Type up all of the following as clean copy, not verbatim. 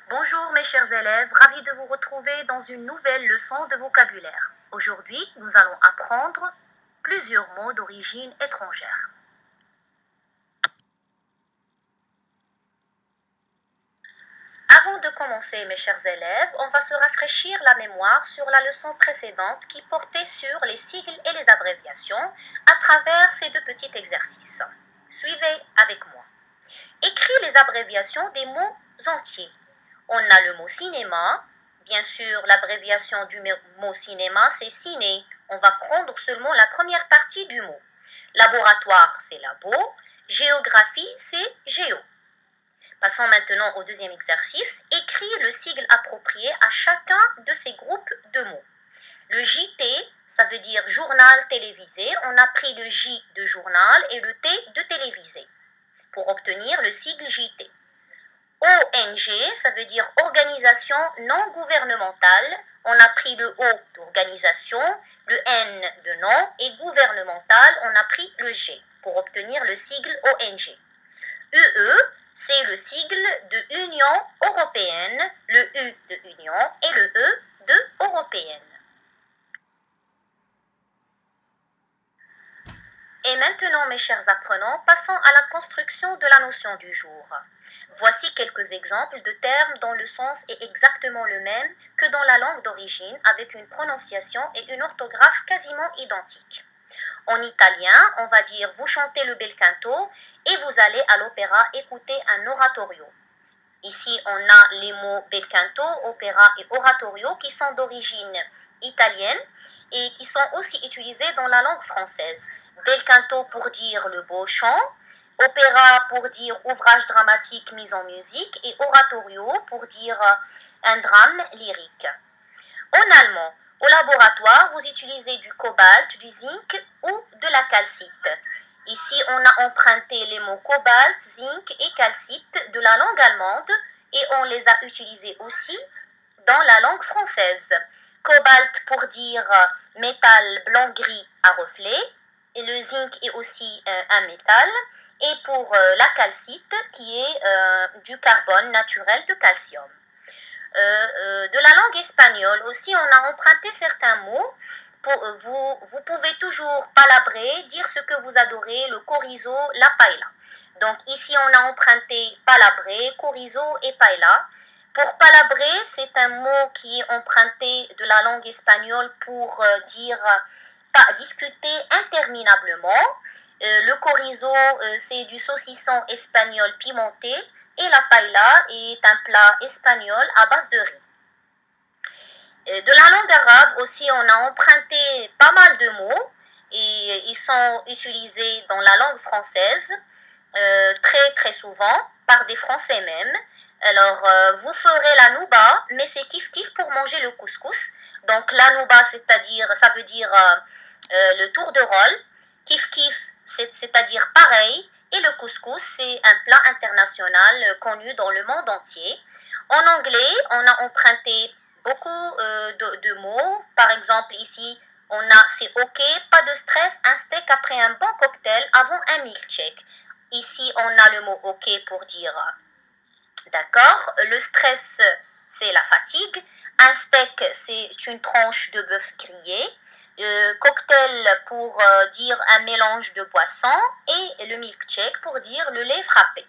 Bonjour mes chers élèves, ravi de vous retrouver dans une nouvelle leçon de vocabulaire. Aujourd'hui, nous allons apprendre plusieurs mots d'origine étrangère. Avant de commencer mes chers élèves, on va se rafraîchir la mémoire sur la leçon précédente qui portait sur les sigles et les abréviations à travers ces deux petits exercices. Suivez avec moi. Écris les abréviations des mots entiers. On a le mot cinéma. Bien sûr, l'abréviation du mot cinéma, c'est ciné. On va prendre seulement la première partie du mot. Laboratoire, c'est labo. Géographie, c'est géo. Passons maintenant au deuxième exercice. Écris le sigle approprié à chacun de ces groupes de mots. Le JT, ça veut dire journal télévisé. On a pris le J de journal et le T de télévisé pour obtenir le sigle JT. ONG, ça veut dire organisation non gouvernementale. On a pris le O d'organisation, le N de non et gouvernemental, on a pris le G pour obtenir le sigle ONG. UE, c'est le sigle de Union européenne, le U de Union et le E de européenne. Et maintenant, mes chers apprenants, passons à la construction de la notion du jour. Voici quelques exemples de termes dont le sens est exactement le même que dans la langue d'origine, avec une prononciation et une orthographe quasiment identiques. En italien, on va dire vous chantez le bel canto et vous allez à l'opéra écouter un oratorio. Ici, on a les mots bel canto, opéra et oratorio qui sont d'origine italienne et qui sont aussi utilisés dans la langue française. Bel canto pour dire le beau chant, opéra pour dire ouvrage dramatique mis en musique et oratorio pour dire un drame lyrique. En allemand, au laboratoire, vous utilisez du cobalt, du zinc ou de la calcite. Ici, on a emprunté les mots cobalt, zinc et calcite de la langue allemande et on les a utilisés aussi dans la langue française. Cobalt pour dire métal blanc-gris à reflet et le zinc est aussi un métal et pour la calcite qui est du carbone naturel de calcium. De la langue espagnole aussi, on a emprunté certains mots. Vous pouvez toujours palabrer, dire ce que vous adorez, le chorizo, la paella. Donc ici, on a emprunté palabrer, chorizo et paella. Pour palabrer, c'est un mot qui est emprunté de la langue espagnole pour dire discuter interminablement. Le chorizo, c'est du saucisson espagnol pimenté et la paella est un plat espagnol à base de riz. De la langue arabe aussi, on a emprunté pas mal de mots et ils sont utilisés dans la langue française très très souvent par des Français même. Alors, vous ferez la nouba, mais c'est kiff kiff pour manger le couscous. Donc, la nouba, ça veut dire le tour de rôle. Kiff kiff, c'est-à-dire pareil. Et le couscous, c'est un plat international connu dans le monde entier. En anglais, on a emprunté beaucoup de mots. Par exemple, ici, on a c'est ok, pas de stress, un steak après un bon cocktail avant un milkshake. Ici, on a le mot ok pour dire d'accord. Le stress, c'est la fatigue. Un steak, c'est une tranche de bœuf grillé. Cocktail pour dire un mélange de boissons et le milkshake pour dire le lait frappé.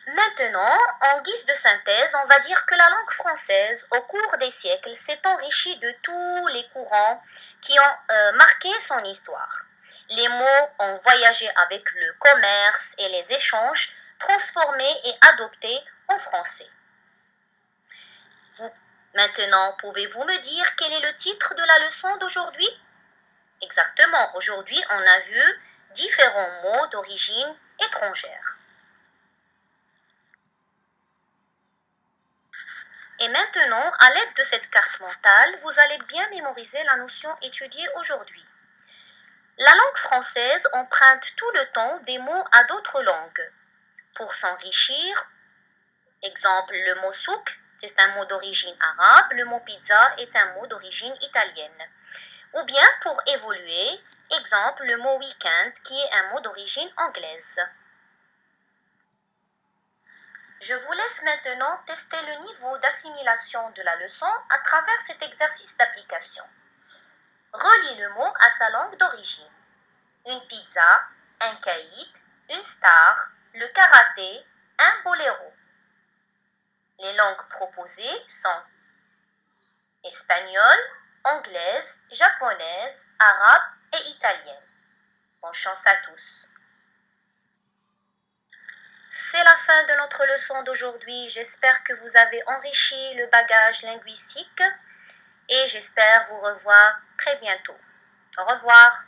Maintenant, en guise de synthèse, on va dire que la langue française, au cours des siècles, s'est enrichie de tous les courants qui ont marqué son histoire. Les mots ont voyagé avec le commerce et les échanges, transformés et adoptés en français. Maintenant, pouvez-vous me dire quel est le titre de la leçon d'aujourd'hui? Exactement, aujourd'hui, on a vu différents mots d'origine étrangère. Et maintenant, à l'aide de cette carte mentale, vous allez bien mémoriser la notion étudiée aujourd'hui. La langue française emprunte tout le temps des mots à d'autres langues. Pour s'enrichir, exemple, le mot souk, c'est un mot d'origine arabe, le mot pizza est un mot d'origine italienne. Ou bien pour évoluer, exemple, le mot week-end qui est un mot d'origine anglaise. Je vous laisse maintenant tester le niveau d'assimilation de la leçon à travers cet exercice d'application. Relie le mot à sa langue d'origine. Une pizza, un caïd, une star, le karaté, un boléro. Les langues proposées sont espagnol, anglaise, japonaise, arabe et italienne. Bonne chance à tous. C'est la fin de notre leçon d'aujourd'hui. J'espère que vous avez enrichi le bagage linguistique et j'espère vous revoir très bientôt. Au revoir.